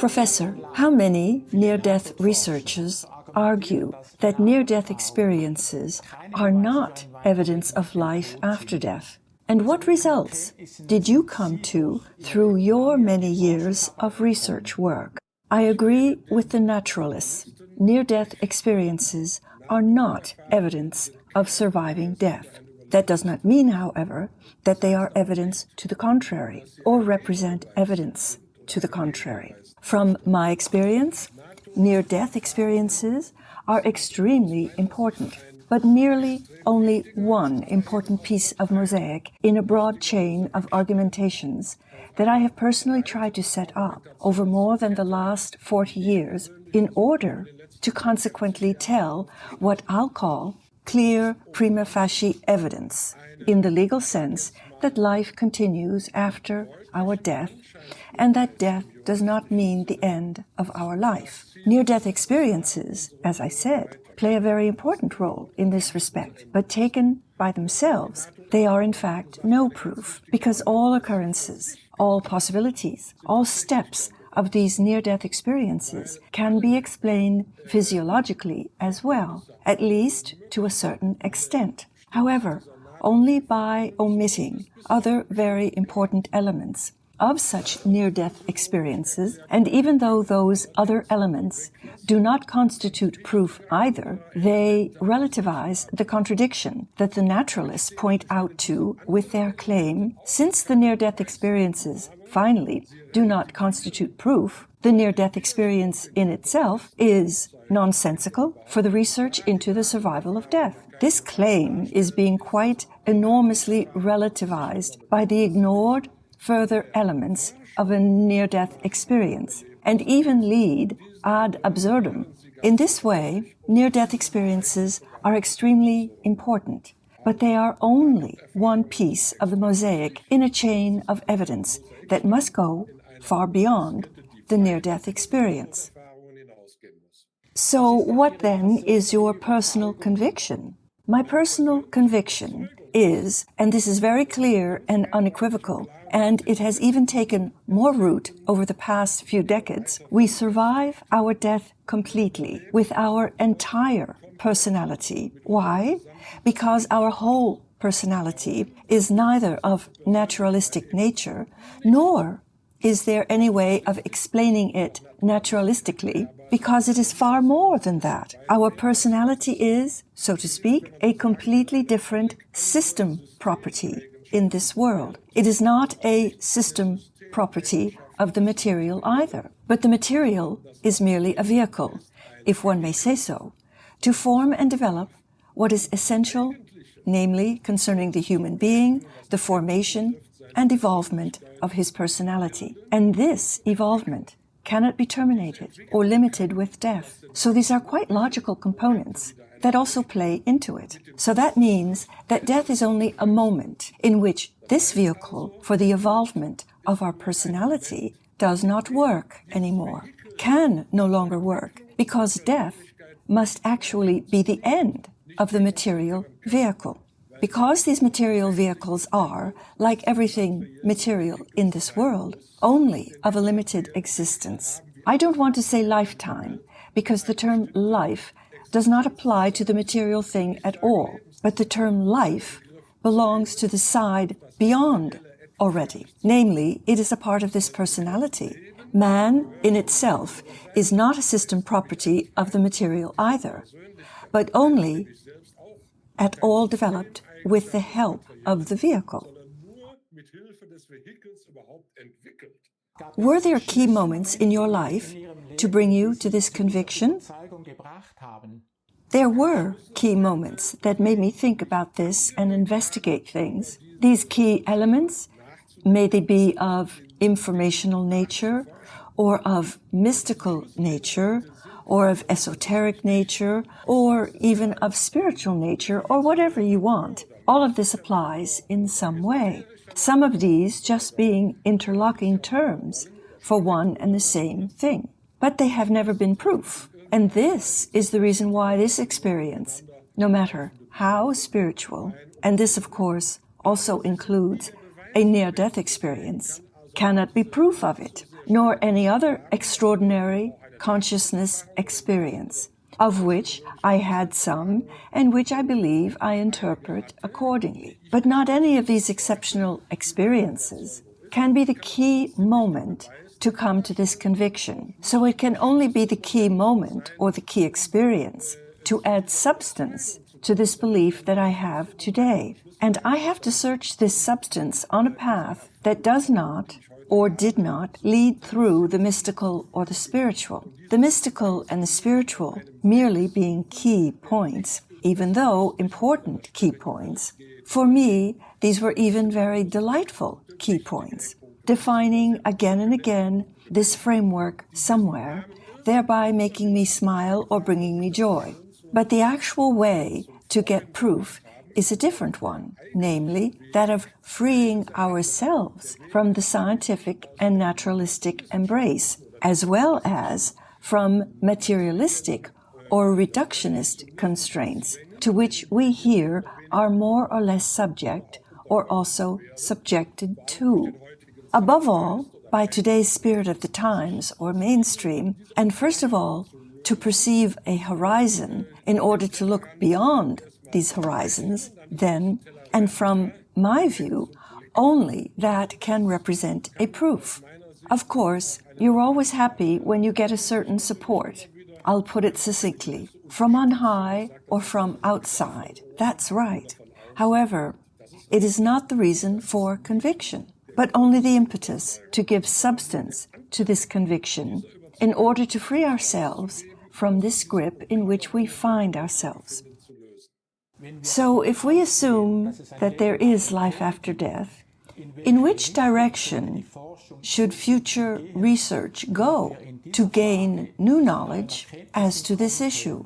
Professor, how many near-death researchers argue that near-death experiences are not evidence of life after death? And what results did you come to through your many years of research work? I agree with the naturalists. Near-death experiences are not evidence of surviving death. That does not mean, however, that they are evidence to the contrary or represent evidence to the contrary. From my experience, near-death experiences are extremely important, but merely only one important piece of mosaic in a broad chain of argumentations that I have personally tried to set up over more than the last 40 years in order to consequently tell what I'll call clear prima facie evidence, in the legal sense that life continues after our death, and that death does not mean the end of our life. Near-death experiences, as I said, play a very important role in this respect, but taken by themselves, they are in fact no proof, because all occurrences, all possibilities, all steps of these near-death experiences can be explained physiologically as well, at least to a certain extent. However, only by omitting other very important elements of such near-death experiences, and even though those other elements do not constitute proof either, they relativize the contradiction that the naturalists point out to with their claim, since the near-death experiences, finally, do not constitute proof, the near-death experience in itself is nonsensical for the research into the survival of death. This claim is being quite enormously relativized by the ignored further elements of a near-death experience, and even lead ad absurdum. In this way, near-death experiences are extremely important, but they are only one piece of the mosaic in a chain of evidence that must go far beyond the near-death experience. So what then is your personal conviction? My personal conviction is, and this is very clear and unequivocal, and it has even taken more root over the past few decades, we survive our death completely with our entire personality. Why? Because our whole personality is neither of naturalistic nature, nor is there any way of explaining it naturalistically, because it is far more than that. Our personality is, so to speak, a completely different system property in this world. It is not a system property of the material either, but the material is merely a vehicle, if one may say so, to form and develop what is essential, namely concerning the human being, the formation and evolvement of his personality. And this evolvement cannot be terminated or limited with death. So these are quite logical components that also play into it. So that means that death is only a moment in which this vehicle for the evolvement of our personality does not work anymore, can no longer work, because death must actually be the end of the material vehicle. Because these material vehicles are, like everything material in this world, only of a limited existence. I don't want to say lifetime, because the term life does not apply to the material thing at all, but the term life belongs to the side beyond already. Namely, it is a part of this personality. Man in itself is not a system property of the material either, but only at all developed with the help of the vehicle. Were there key moments in your life to bring you to this conviction? There were key moments that made me think about this and investigate things. These key elements, may they be of informational nature, or of mystical nature, or of esoteric nature, or even of spiritual nature, or whatever you want. All of this applies in some way. Some of these just being interlocking terms for one and the same thing. But they have never been proof. And this is the reason why this experience, no matter how spiritual, and this of course also includes a near-death experience, cannot be proof of it. nor any other extraordinary consciousness experience, of which I had some and which I believe I interpret accordingly. But not any of these exceptional experiences can be the key moment to come to this conviction. So it can only be the key moment or the key experience to add substance to this belief that I have today. And I have to search this substance on a path that does not or did not lead through the mystical or the spiritual. The mystical and the spiritual merely being key points, even though important key points. For me, these were even very delightful key points, defining again and again this framework somewhere, thereby making me smile or bringing me joy. But the actual way to get proof is a different one, namely that of freeing ourselves from the scientific and naturalistic embrace, as well as from materialistic or reductionist constraints to which we here are more or less subject or also subjected to. Above all, by today's spirit of the times or mainstream, and first of all, to perceive a horizon in order to look beyond these horizons, then, and from my view, only that can represent a proof. Of course, you're always happy when you get a certain support. I'll put it succinctly, from on high or from outside. That's right. However, it is not the reason for conviction, but only the impetus to give substance to this conviction in order to free ourselves from this grip in which we find ourselves. So if we assume that there is life after death, in which direction should future research go to gain new knowledge as to this issue?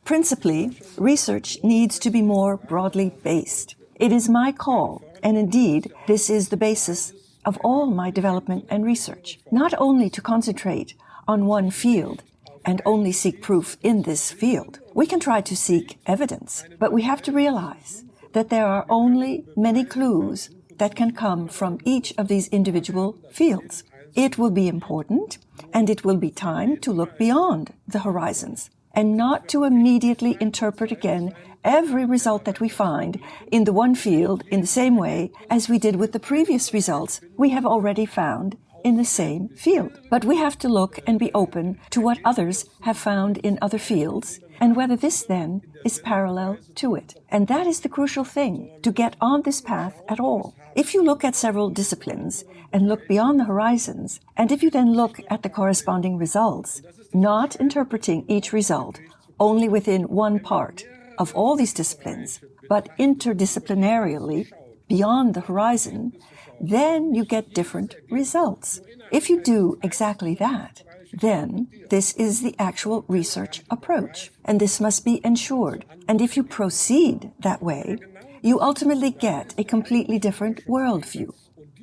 Principally, research needs to be more broadly based. It is my call, and indeed, this is the basis of all my development and research, not only to concentrate on one field and only seek proof in this field. We can try to seek evidence, but we have to realize that there are only many clues that can come from each of these individual fields. It will be important, and it will be time to look beyond the horizons, and not to immediately interpret again every result that we find in the one field in the same way as we did with the previous results we have already found in the same field. But we have to look and be open to what others have found in other fields, and whether this then is parallel to it. And that is the crucial thing, to get on this path at all. If you look at several disciplines and look beyond the horizons, and if you then look at the corresponding results, not interpreting each result only within one part of all these disciplines, but interdisciplinarily beyond the horizon, then you get different results. If you do exactly that, then this is the actual research approach, and this must be ensured. And if you proceed that way, you ultimately get a completely different worldview.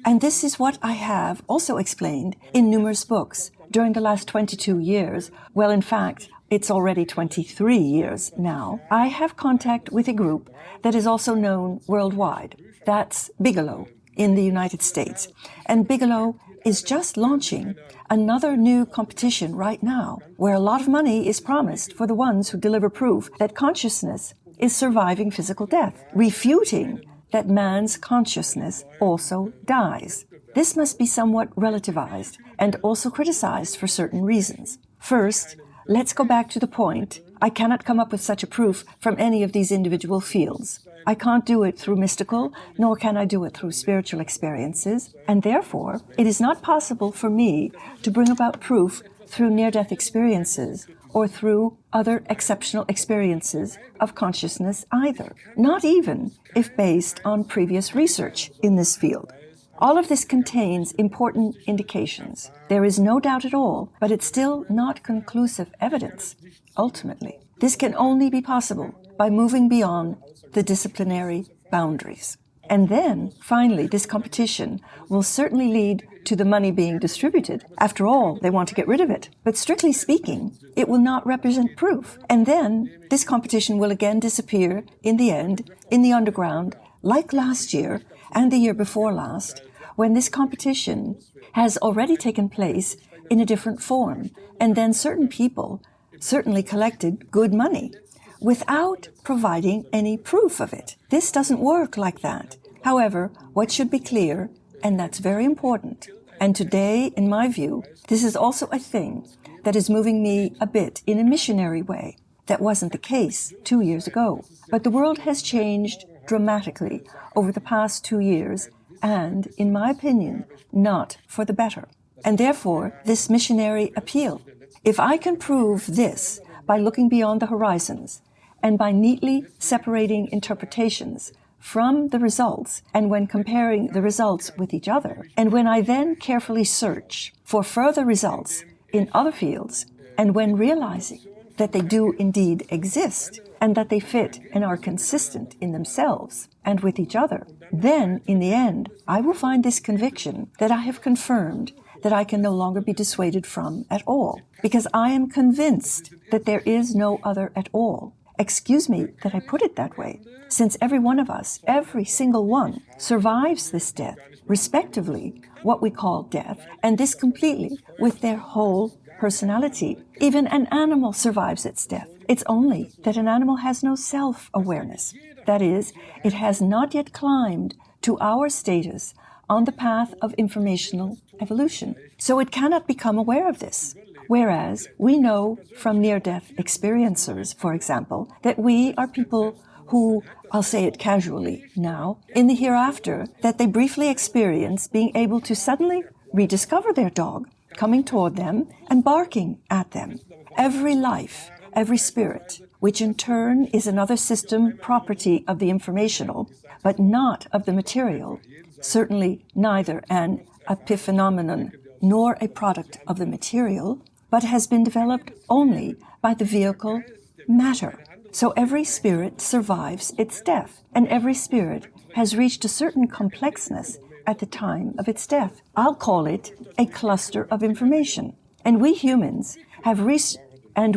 And this is what I have also explained in numerous books during the last 22 years. Well, in fact, it's already 23 years now. I have contact with a group that is also known worldwide. That's Bigelow in the United States. And Bigelow is just launching another new competition right now, where a lot of money is promised for the ones who deliver proof that consciousness is surviving physical death, refuting that man's consciousness also dies. This must be somewhat relativized and also criticized for certain reasons. First, let's go back to the point. I cannot come up with such a proof from any of these individual fields. I can't do it through mystical, nor can I do it through spiritual experiences, and therefore it is not possible for me to bring about proof through near-death experiences or through other exceptional experiences of consciousness either, not even if based on previous research in this field. All of this contains important indications. There is no doubt at all, but it's still not conclusive evidence, ultimately. This can only be possible by moving beyond the disciplinary boundaries. And then, finally, this competition will certainly lead to the money being distributed. After all, they want to get rid of it. But strictly speaking, it will not represent proof. And then this competition will again disappear in the end, in the underground, like last year and the year before last, when this competition has already taken place in a different form, and then certain people certainly collected good money without providing any proof of it. This doesn't work like that. However, what should be clear, and that's very important, and today, in my view, this is also a thing that is moving me a bit in a missionary way. That wasn't the case 2 years ago. But the world has changed dramatically over the past 2 years, and, in my opinion, not for the better. And therefore, this missionary appeal. If I can prove this by looking beyond the horizons, and by neatly separating interpretations from the results, and when comparing the results with each other, and when I then carefully search for further results in other fields, and when realizing that they do indeed exist, and that they fit and are consistent in themselves and with each other, then, in the end, I will find this conviction that I have confirmed that I can no longer be dissuaded from at all, because I am convinced that there is no other at all. Excuse me that I put it that way, since every one of us, every single one, survives this death, respectively, what we call death, and this completely with their whole personality. Even an animal survives its death. It's only that an animal has no self-awareness. That is, it has not yet climbed to our status on the path of informational evolution. So it cannot become aware of this. Whereas we know from near-death experiencers, for example, that we are people who, I'll say it casually now, in the hereafter, that they briefly experience being able to suddenly rediscover their dog, coming toward them and barking at them. Every life, every spirit, which in turn is another system property of the informational, but not of the material, certainly neither an epiphenomenon nor a product of the material, but has been developed only by the vehicle matter. So every spirit survives its death, and every spirit has reached a certain complexness at the time of its death. I'll call it a cluster of information. And we humans have reached an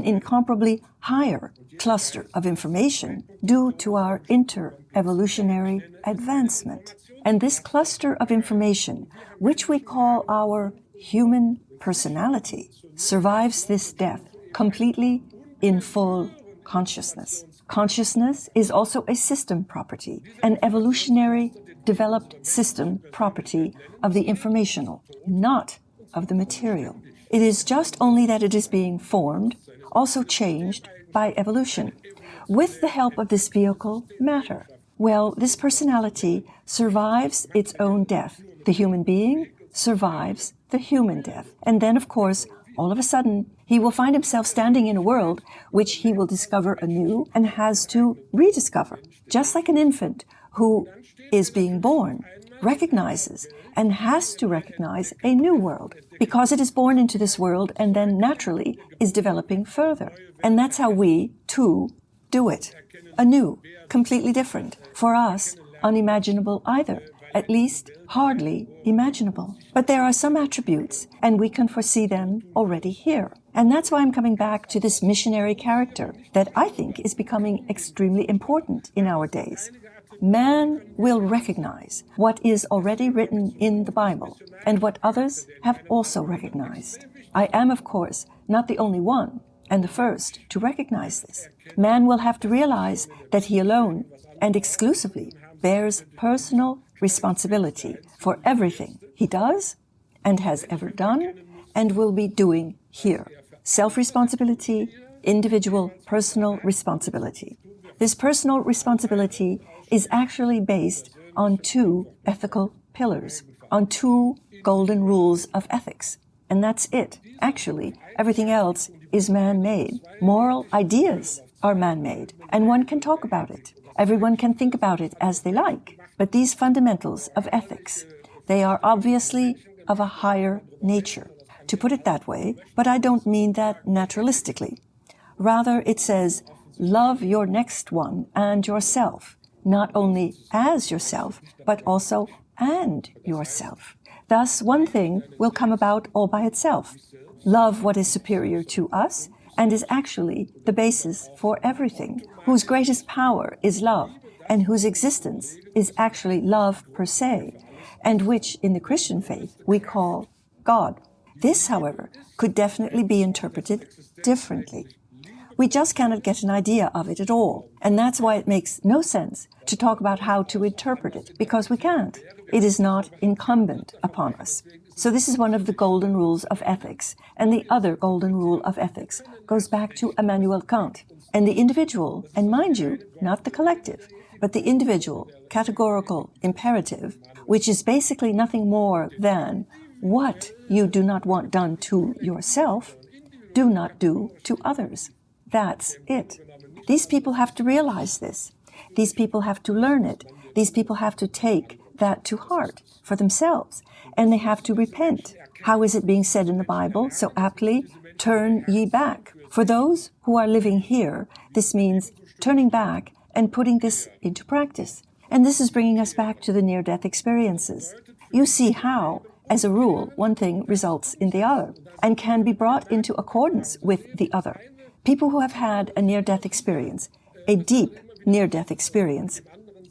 incomparably higher cluster of information due to our inter-evolutionary advancement. And this cluster of information, which we call our human personality, survives this death completely in full consciousness. Consciousness is also a system property, an evolutionary developed system property of the informational, not of the material. It is just only that it is being formed, also changed by evolution, with the help of this vehicle, matter. Well, this personality survives its own death. The human being survives the human death. And then, of course, all of a sudden, he will find himself standing in a world which he will discover anew and has to rediscover. Just like an infant who is being born, recognizes and has to recognize a new world because it is born into this world and then naturally is developing further. And that's how we, too, do it. Anew, completely different. For us, unimaginable either. At least, hardly imaginable. But there are some attributes, and we can foresee them already here. And that's why I'm coming back to this missionary character that I think is becoming extremely important in our days. Man will recognize what is already written in the Bible, and what others have also recognized. I am, of course, not the only one, and the first to recognize this. Man will have to realize that he alone, and exclusively, bears personal responsibility for everything he does and has ever done and will be doing here. Self-responsibility, individual personal responsibility. This personal responsibility is actually based on two ethical pillars, on two golden rules of ethics. And that's it. Actually, everything else is man-made. Moral ideas are man-made, and one can talk about it. Everyone can think about it as they like. But these fundamentals of ethics, they are obviously of a higher nature, to put it that way, but I don't mean that naturalistically. Rather, it says, love your next one and yourself, not only as yourself, but also and yourself. Thus, one thing will come about all by itself. Love what is superior to us and is actually the basis for everything, whose greatest power is love, and whose existence is actually love per se, and which in the Christian faith we call God. This, however, could definitely be interpreted differently. We just cannot get an idea of it at all, and that's why it makes no sense to talk about how to interpret it, because we can't. It is not incumbent upon us. So this is one of the golden rules of ethics, and the other golden rule of ethics goes back to Immanuel Kant. And the individual, and mind you, not the collective, but the individual categorical imperative, which is basically nothing more than what you do not want done to yourself, do not do to others. That's it. These people have to realize this. These people have to learn it. These people have to take that to heart for themselves, and they have to repent. How is it being said in the Bible so aptly? Turn ye back. For those who are living here, this means turning back and putting this into practice. And this is bringing us back to the near-death experiences. You see how, as a rule, one thing results in the other and can be brought into accordance with the other. People who have had a near-death experience, a deep near-death experience,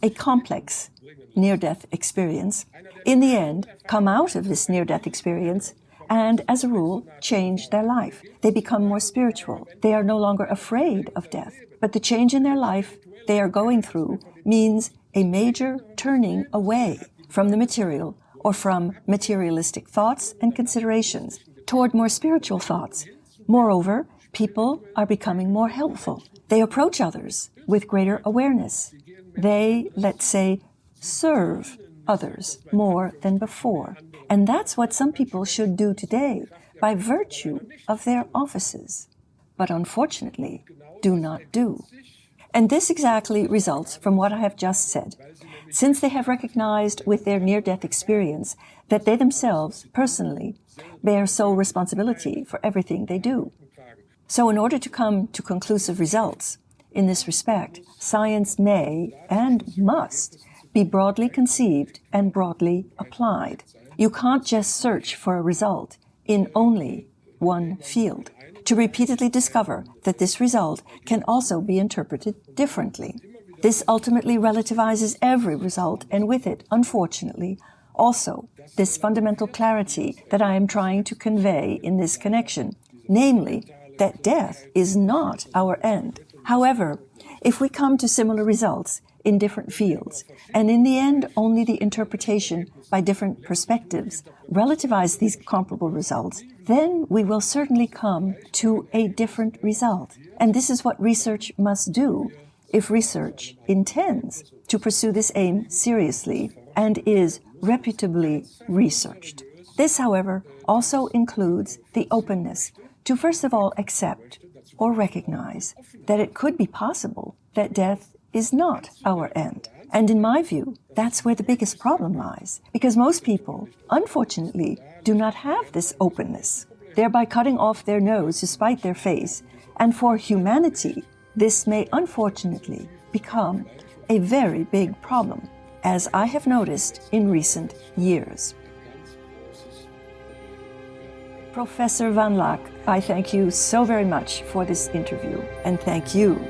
a complex near-death experience, in the end come out of this near-death experience and, as a rule, change their life. They become more spiritual. They are no longer afraid of death. But the change in their life they are going through means a major turning away from the material or from materialistic thoughts and considerations toward more spiritual thoughts. Moreover, people are becoming more helpful. They approach others with greater awareness. They, let's say, serve others more than before. And that's what some people should do today by virtue of their offices, but unfortunately do not do. And this exactly results from what I have just said. Since they have recognized with their near-death experience that they themselves, personally, bear sole responsibility for everything they do. So in order to come to conclusive results in this respect, science may and must be broadly conceived and broadly applied. You can't just search for a result in only one field to repeatedly discover that this result can also be interpreted differently. This ultimately relativizes every result, and with it, unfortunately, also this fundamental clarity that I am trying to convey in this connection, namely, that death is not our end. However, if we come to similar results in different fields, and in the end only the interpretation by different perspectives relativize these comparable results, then we will certainly come to a different result. And this is what research must do if research intends to pursue this aim seriously and is reputably researched. This, however, also includes the openness to first of all accept or recognize that it could be possible that death is not our end. And in my view, that's where the biggest problem lies, because most people, unfortunately, do not have this openness, thereby cutting off their nose to spite their face, and for humanity, this may unfortunately become a very big problem, as I have noticed in recent years. Professor van Laack, I thank you so very much for this interview, and thank you